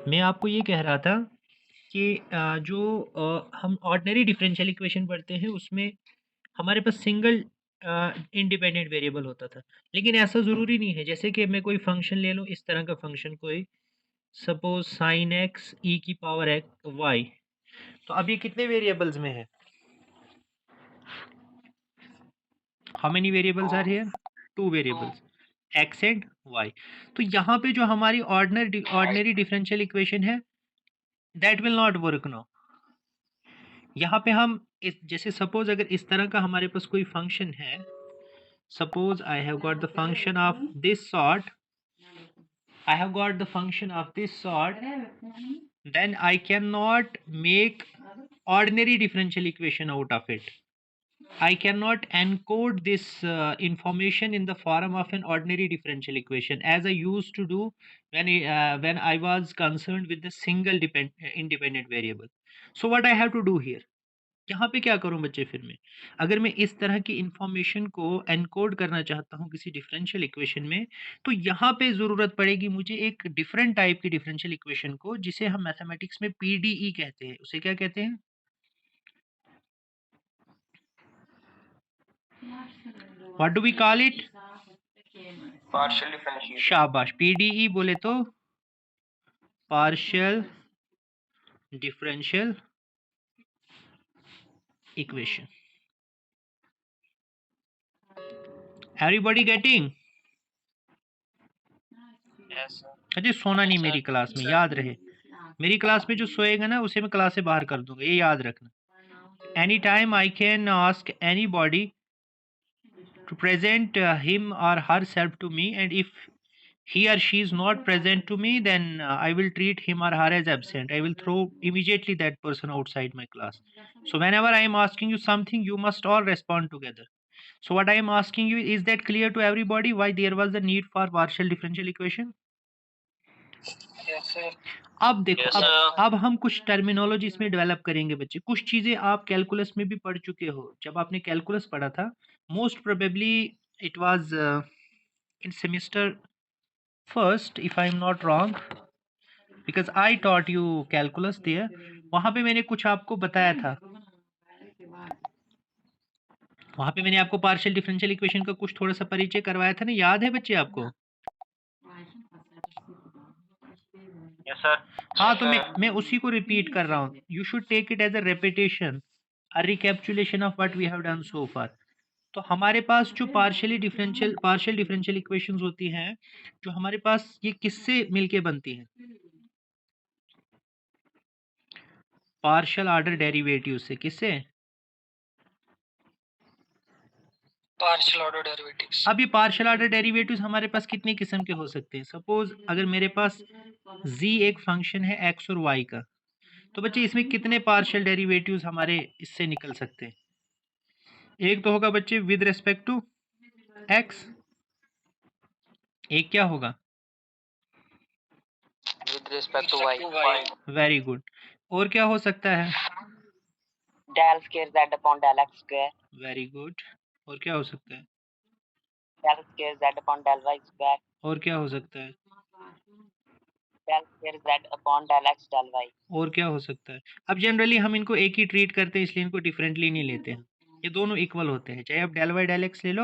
मैं आपको ये कह रहा था कि जो हम ऑर्डिनरी डिफरेंशियल इक्वेशन पढ़ते हैं उसमें हमारे पास सिंगल इंडिपेंडेंट वेरिएबल होता था, लेकिन ऐसा ज़रूरी नहीं है। जैसे कि मैं कोई फंक्शन ले लूँ, इस तरह का फंक्शन कोई, सपोज साइन एक्स ई की पावर एक्स वाई, तो अब ये कितने वेरिएबल्स में है? How many variables are here? Two variables, x and y. तो यहाँ पे जो हमारी ऑर्डिनरी डिफरेंशियल इक्वेशन है, that will not work no. यहाँ पे हम जैसे सपोज अगर इस तरह का हमारे पास कोई फंक्शन है, suppose I have got the function of this sort, then I cannot make ordinary differential equation out of it. I cannot encode this information in the form of an ordinary differential equation as I used to do when I was concerned with the single independent variable. So what I have to do here? यहाँ पे क्या करूँ बच्चे? फिर मैं अगर मैं इस तरह की इंफॉर्मेशन को एनकोड करना चाहता हूँ किसी डिफरेंशियल इक्वेशन में, तो यहाँ पे ज़रूरत पड़ेगी मुझे एक डिफरेंट टाइप की डिफरेंशियल इक्वेशन को, जिसे हम मैथमेटिक्स में पीडीई कहते हैं। उसे क्या कहते हैं? What do we call it? Partial differential. शाबाश, पीडीई बोले तो partial differential equation. Everybody getting? Yes Ajay सोना नहीं मेरी क्लास में, याद रहे। मेरी क्लास में जो सोएगा ना उसे मैं क्लास से बाहर कर दूंगा, ये याद रखना। Any time I can ask any body to present him or herself to me, and if he or she is not present to me, then I will treat him or her as absent. I will throw immediately that person outside my class. So whenever I am asking you something, you must all respond together. So what I am asking you, is that clear to everybody why there was the need for partial differential equation? Yes sir. अब देखो, अब हम कुछ terminology इसमें develop करेंगे बच्चे। कुछ चीजें आप कैलकुलस में भी पढ़ चुके हो। जब आपने कैलकुलस पढ़ा था, most probably it was in semester first, if I am not wrong, because I taught you calculus there. वहां पे मैंने कुछ आपको बताया था, वहां पे मैंने आपको पार्शियल डिफरेंशियल इक्वेशन का कुछ थोड़ा सा परिचय करवाया था ना, याद है बच्चे आपको? Yes sir. हाँ, तो मैं उसी को रिपीट कर रहा हूँ। You should take it as a repetition, a recapitulation of what we have done so far. तो हमारे पास जो पार्शियल डिफरेंशियल इक्वेशंस होती हैं, जो हमारे पास, ये किससे मिलके बनती हैं? पार्शियल ऑर्डर डेरिवेटिव से। किससे? Partial order derivatives. अब ये पार्शियल ऑर्डर डेरिवेटिव्स हमारे पास कितने किस्म के हो सकते हैं? सपोज अगर मेरे पास z एक फंक्शन है x और y का, तो बच्चे इसमें कितने पार्शियल डेरिवेटिव्स हमारे इससे निकल सकते हैं? एक तो होगा बच्चे विद रिस्पेक्ट टू x, एक क्या होगा? With respect to y. Very good. और क्या हो सकता है? Del square z upon del x square. Very good. और क्या हो सकता है? Del square z upon del y square. और क्या हो सकता है? Del square z upon del x del y. और क्या हो सकता है? अब जनरली हम इनको एक ही ट्रीट करते हैं, इसलिए इनको डिफरेंटली नहीं लेते हैं। ये दोनों इक्वल होते हैं, चाहे आप डेल वाई डेल एक्स ले लो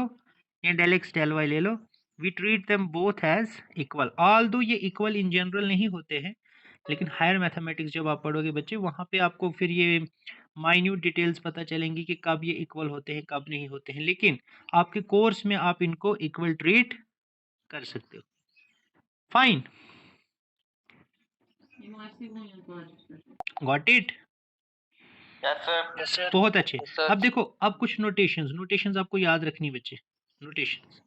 या डेल एक्स डेल वाई ले लो, we treat them both as equal. Although ये इक्वल इन जनरल नहीं होते हैं, लेकिन हायर मैथमेटिक्स जब आप पढ़ोगे बच्चे, वहाँ पे आपको फिर ये माइन्यूट डिटेल्स पता चलेंगी कि कब ये इक्वल होते हैं कब नहीं होते हैं, लेकिन आपके कोर्स में आप इनको इक्वल ट्रीट कर सकते हो। Fine, got it? Yes sir. बहुत अच्छे। अब देखो, अब कुछ नोटेशंस आपको याद रखनी बच्चे। नोटेशंस,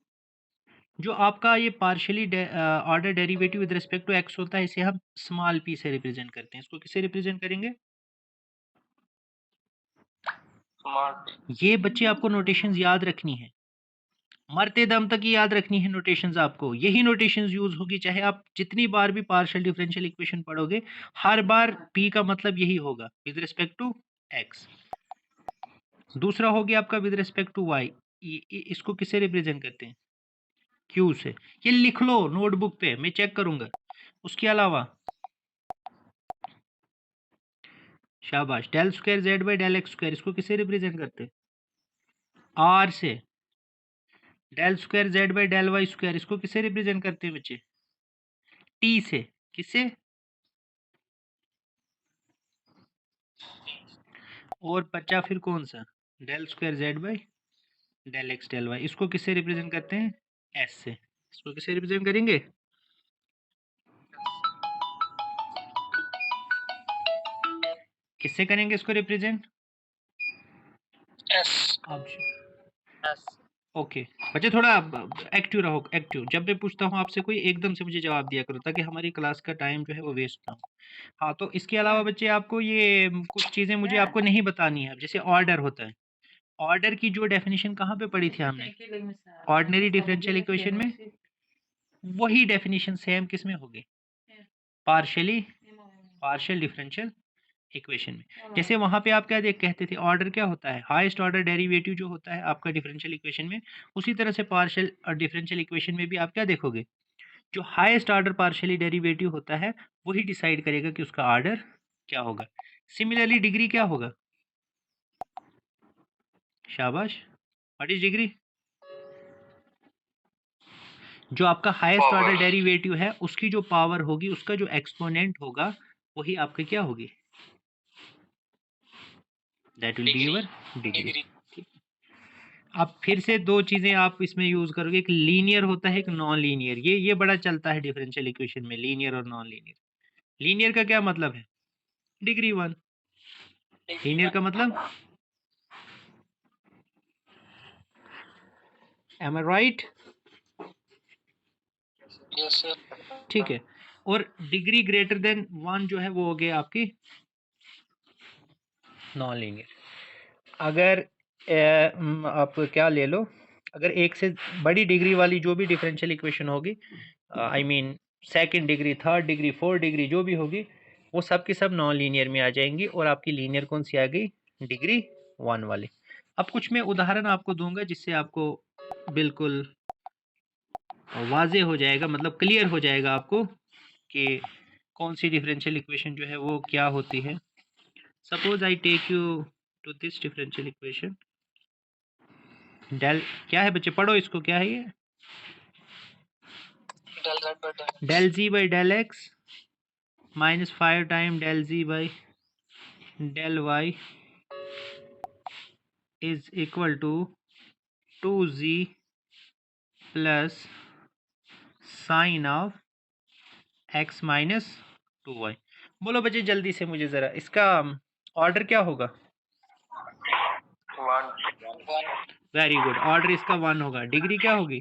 जो आपका ये partially order derivative with respect to x होता है, इसे हम स्मॉल पी से रिप्रेजेंट करते हैं। इसको किससे रिप्रेजेंट करेंगे? ये बच्चे आपको नोटेशंस याद रखनी है, मरते दम तक ही याद रखनी है नोटेशंस आपको। यही नोटेशंस यूज होगी चाहे आप जितनी बार भी पार्शियल डिफरेंशियल इक्वेशन पढ़ोगे, हर बार पी का मतलब यही होगा, विद रिस्पेक्ट टू एक्स। दूसरा हो गया आपका विद रिस्पेक्ट टू वाई, इसको किससे रिप्रेजेंट करते हैं? क्यू से। ये लिख लो नोटबुक पे, मैं चेक करूंगा। उसके अलावा शाबाश। Del square z by del x square, इसको किससे रिप्रेजेंट करते हैं? आर से। Del square z by del y square, इसको किससे रिप्रेजेंट करते हैं बच्चे? टी से। किससे? और बच्चा फिर कौन सा? Del square z by del x del y, इसको किससे रिप्रेजेंट करते हैं? एस से। इसको किससे रिप्रेजेंट करेंगे? किससे करेंगे इसको रिप्रेजेंट? एस। ओके बच्चे, थोड़ा एक्टिव रहो, एक्टिव। जब मैं पूछता हूँ आपसे कोई, एकदम से मुझे जवाब दिया करो, ताकि हमारी क्लास का टाइम जो है वो वेस्ट ना हो। हाँ, तो इसके अलावा बच्चे आपको ये कुछ चीज़ें मुझे आपको नहीं बतानी है। जैसे ऑर्डर होता है, ऑर्डर की जो डेफिनेशन कहाँ पे पढ़ी थी हमने? ऑर्डिनरी डिफरेंशियल इक्वेशन में। वही डेफिनेशन सेम किस में होगी? पार्शियल डिफरेंशियल इक्वेशन में। जैसे वहां पे आप क्या देख कहते थे, ऑर्डर क्या होता है? हाईएस्ट ऑर्डर डेरिवेटिव जो होता है आपका डिफरेंशियल इक्वेशन में, उसी तरह से पार्शियल और डिफरेंशियल इक्वेशन में भी आप क्या देखोगे? जो हाईएस्ट ऑर्डर पार्शियली डेरिवेटिव होता है वही डिसाइड करेगा कि उसका ऑर्डर क्या होगा। सिमिलरली डिग्री क्या होगा? शाबाश। What is degree? जो आपका हाईएस्ट ऑर्डर डेरिवेटिव है उसकी जो पावर होगी, उसका जो एक्सपोनेंट होगा, वही आपकी क्या होगी? That will be your degree. अब फिर से दो चीजें आप इसमें यूज करोगे, एक लीनियर होता है, एक नॉन लीनियर। ये बड़ा चलता है डिफरेंशियल इक्वेशन में, लीनियर और नॉन लीनियर। लीनियर का क्या मतलब है? डिग्री 1। लीनियर का मतलब, एम आई राइट? Yes sir. ठीक है। और डिग्री ग्रेटर देन 1 जो है वो हो गया आपकी नॉन लीनियर। अगर आप क्या ले लो, अगर एक से बड़ी डिग्री वाली जो भी डिफरेंशियल इक्वेशन होगी, I mean second degree, third degree, fourth degree जो भी होगी, वो सब की सब नॉन लीनियर में आ जाएंगी। और आपकी लीनियर कौन सी आ गई? डिग्री 1 वाली। अब कुछ मैं उदाहरण आपको दूंगा जिससे आपको बिल्कुल वाजे हो जाएगा, मतलब क्लियर हो जाएगा आपको कि कौन सी डिफरेंशियल इक्वेशन जो है वो क्या होती है। Suppose I take you to this differential equation. Del क्या है बच्चे? पढ़ो इसको, क्या है ये? Del z by del x minus 5 time del z by del y is equal to 2z plus sine of x minus 2y। बोलो बच्चे जल्दी से मुझे ज़रा, इसका ऑर्डर क्या होगा? 1। वेरी गुड, ऑर्डर इसका 1 होगा। डिग्री क्या होगी?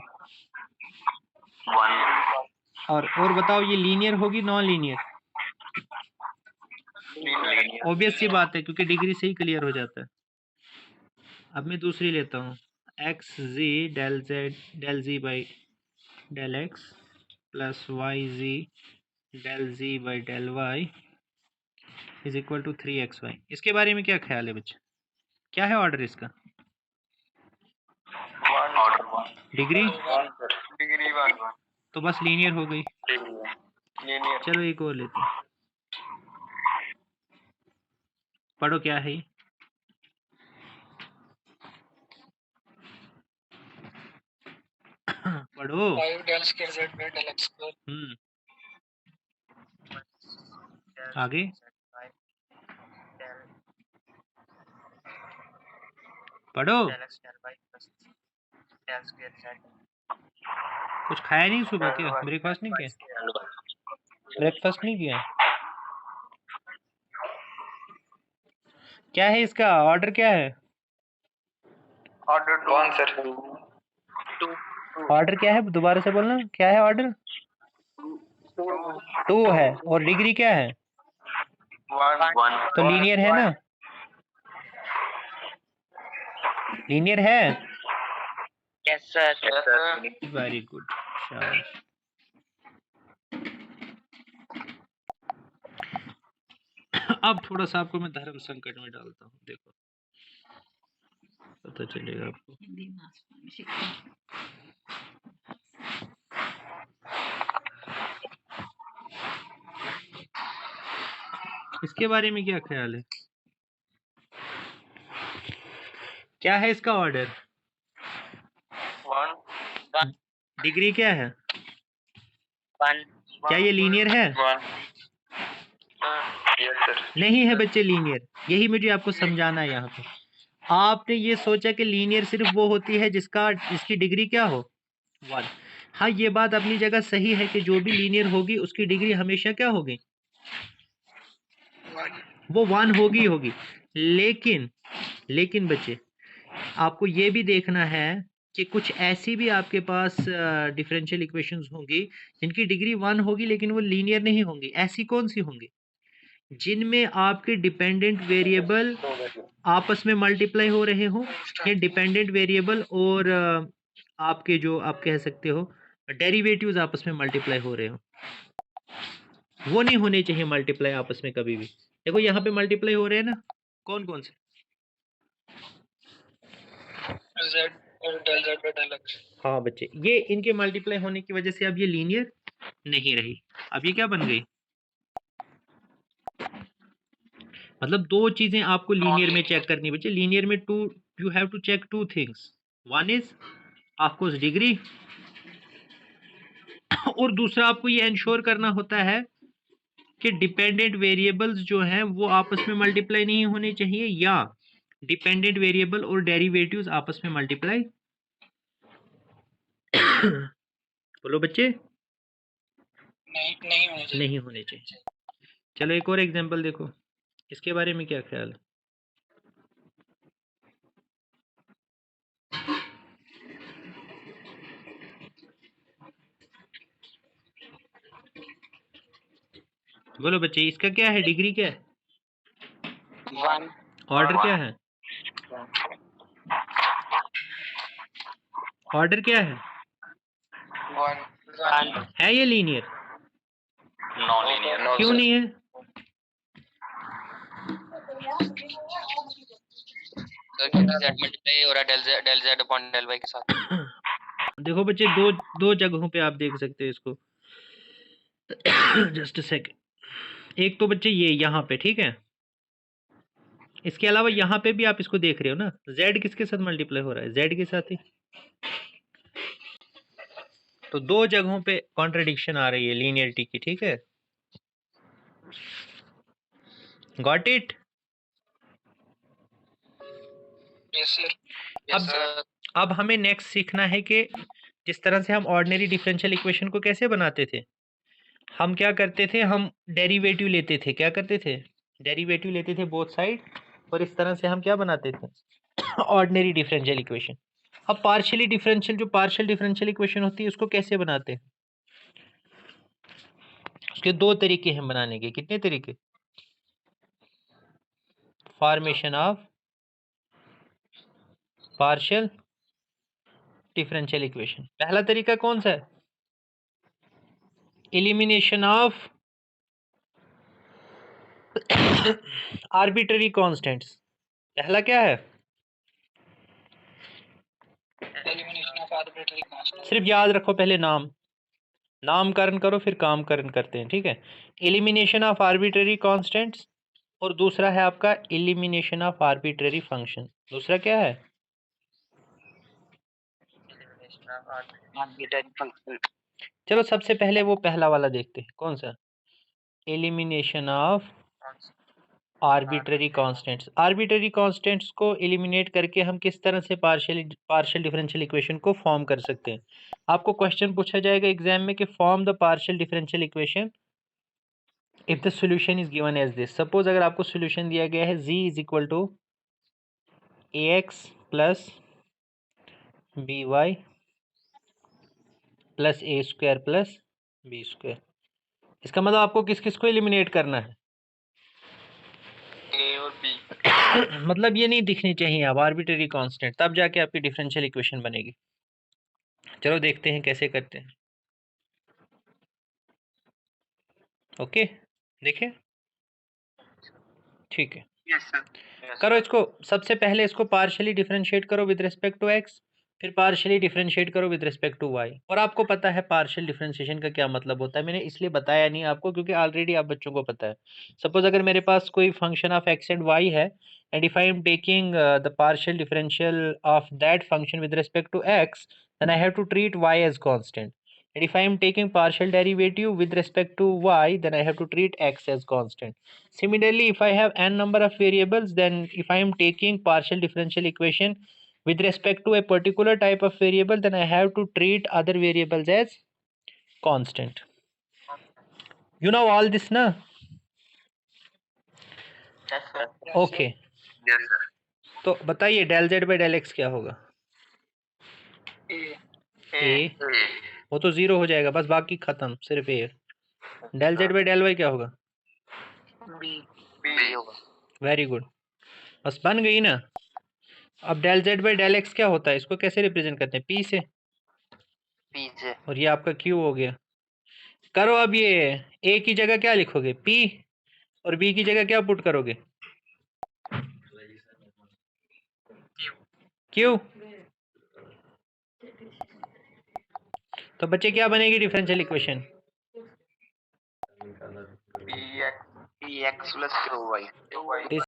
1। और बताओ, ये लीनियर होगी नॉन लीनियर? ऑब्वियस सी बात है, क्योंकि डिग्री से ही क्लियर हो जाता है। अब मैं दूसरी लेता हूँ, x z del z del z by del x plus y z del z by del y is equal to 3xy। इसके बारे में क्या ख्याल है बच्चे? क्या है ऑर्डर इसका? डिग्री? डिग्री 1। तो बस लीनियर हो गई। लीनियर। चलो एक और लेते हैं, पढ़ो क्या है ये? पढ़ो। 5 del square Z by del x square. आगे पढ़ो। कुछ खाया नहीं सुबह? क्या ब्रेकफास्ट नहीं किया? ब्रेकफास्ट नहीं किया? क्या है इसका ऑर्डर? क्या है ऑर्डर 1 सर। 2। ऑर्डर? क्या है दोबारा से बोलना, क्या है ऑर्डर? 2 है। और डिग्री क्या है? 1। तो लीनियर है ना? लीनियर है। Yes sir. वेरी गुड, शाबाश। अब थोड़ा सा आपको मैं धर्म संकट में डालता हूँ, देखो पता चलेगा आपको। इसके बारे में क्या ख्याल है? क्या है इसका ऑर्डर? 1 डिग्री क्या है? 1 क्या ये लीनियर है? 1 यस सर नहीं है बच्चे लीनियर। यही मुझे आपको समझाना है यहाँ पे। आपने ये सोचा कि लीनियर सिर्फ वो होती है जिसकी डिग्री क्या हो? 1। हाँ, ये बात अपनी जगह सही है कि जो भी लीनियर होगी उसकी डिग्री हमेशा क्या होगी? वो 1 होगी होगी। लेकिन बच्चे, आपको ये भी देखना है कि कुछ ऐसी भी आपके पास डिफरेंशियल इक्वेशंस होंगी जिनकी डिग्री 1 होगी लेकिन वो लीनियर नहीं होंगी। ऐसी कौन सी होंगी? जिनमें आपके डिपेंडेंट वेरिएबल आपस में मल्टीप्लाई हो रहे हो, या डिपेंडेंट वेरिएबल और आपके जो आप कह सकते हो डेरिवेटिव्स आपस में मल्टीप्लाई हो रहे हो। वो नहीं होने चाहिए मल्टीप्लाई आपस में कभी भी। देखो यहाँ पे मल्टीप्लाई हो रहे हैं ना, कौन कौन से? z del z by del x हाँ बच्चे, ये इनके मल्टीप्लाई होने की वजह से अब ये लीनियर नहीं रही। अब ये क्या बन गई? मतलब दो चीजें आपको लीनियर में चेक करनी बच्चे। लीनियर में you have to check 2 things. One is of course degree, और दूसरा आपको ये इंश्योर करना होता है कि डिपेंडेंट वेरिएबल्स जो हैं वो आपस में मल्टीप्लाई नहीं होने चाहिए, या डिपेंडेंट वेरिएबल और डेरिवेटिव्स आपस में मल्टीप्लाई बोलो बच्चे, नहीं होने चाहिए। चलो एक और एग्जांपल देखो, इसके बारे में क्या ख्याल है? बोलो बच्चे, इसका क्या है? डिग्री क्या है? 1 ऑर्डर क्या है? ऑर्डर क्या है? 1 है ये लीनियर? नॉन लीनियर नो क्यों नहीं है? z मल्टीप्लाई हो रहा है del z upon del y के साथ। देखो बच्चे, दो जगहों पे आप देख सकते हो इसको। Just a second. एक तो बच्चे ये यहाँ पे, ठीक है। इसके अलावा यहाँ पे भी आप इसको देख रहे हो ना, z किसके साथ मल्टीप्लाई हो रहा है? z के साथ ही। तो दो जगहों पे कॉन्ट्रडिक्शन आ रही है लीनियरिटी की, ठीक है। Got it? यस सर अब हमें नेक्स्ट सीखना है कि जिस तरह से हम ऑर्डिनरी डिफरेंशियल इक्वेशन को कैसे बनाते थे। हम क्या करते थे? हम डेरिवेटिव लेते थे। क्या करते थे? डेरिवेटिव लेते थे बोथ साइड, और इस तरह से हम क्या बनाते थे? Ordinary differential equation. अब पार्शियली डिफरेंशियल, जो पार्शियल डिफरेंशियल इक्वेशन होती है उसको कैसे बनाते हैं? उसके दो तरीके हैं बनाने के। कितने तरीके? Formation of partial differential equation. पहला तरीका कौन सा है? Elimination of arbitrary constants. पहला क्या है? Elimination of arbitrary constant. सिर्फ याद रखो, पहले नामकरण करो फिर कामकरण करते हैं, ठीक है। एलिमिनेशन ऑफ आर्बिट्ररी कांस्टेंट्स, और दूसरा है आपका एलिमिनेशन ऑफ आर्बिट्ररी फंक्शन। दूसरा क्या है? Elimination of arbitrary function. चलो सबसे पहले वो पहला वाला देखते हैं, कौन सा? Elimination of arbitrary constants. Arbitrary constants को एलिमिनेट करके हम किस तरह से पार्शियल डिफरेंशियल इक्वेशन को फॉर्म कर सकते हैं। आपको क्वेश्चन पूछा जाएगा एग्जाम में कि form the partial differential equation if the solution is given as this. Suppose अगर आपको सॉल्यूशन दिया गया है z is equal to ax plus by plus a square plus b square. इसका मतलब आपको किस किस को एलिमिनेट करना है? ए और बी। मतलब ये नहीं दिखनी चाहिए अब आर्बिट्ररी कांस्टेंट, तब जाके आपकी डिफरेंशियल इक्वेशन बनेगी। चलो देखते हैं कैसे करते हैं। ओके, देखिए, ठीक है। Yes sir. करो इसको, सबसे पहले इसको पार्शियली डिफरेंशिएट करो विद रिस्पेक्ट टू एक्स, फिर पार्शियली डिफरेंशिएट करो विद रिस्पेक्ट टू वाई। और आपको पता है पार्शियल डिफरेंशिएशन का क्या मतलब होता है, मैंने इसलिए बताया नहीं आपको क्योंकि ऑलरेडी आप बच्चों को पता है। सपोज अगर मेरे पास कोई function of X and Y है and if I am taking the partial differential of that function with respect to X, then I have to treat y as constant. And if I am taking partial derivative with respect to y, then I have to treat x as constant. Similarly, if I have n number of variables, then if I am taking partial differential equation with respect to a particular type of variable, then I have to treat other variables as constant. You know all this, na? Yes, sir. Okay. Yes, sir. तो बताइए del Z by del X क्या होगा? ए वो तो zero हो जाएगा, बस बाकी खत्म, सिर्फ A. Del Z by del Y क्या होगा? बी होगा। वेरी गुड, बस बन गई ना। अब del Z by del X क्या होता है, इसको कैसे रिप्रेजेंट करते हैं? पी से, पी से। और ये आपका क्यू हो गया। करो अब ये ए की जगह क्या लिखोगे? पी, और बी की जगह क्या पुट करोगे? क्यू। तो बच्चे क्या बनेगी differential equation? P X plus Q Y.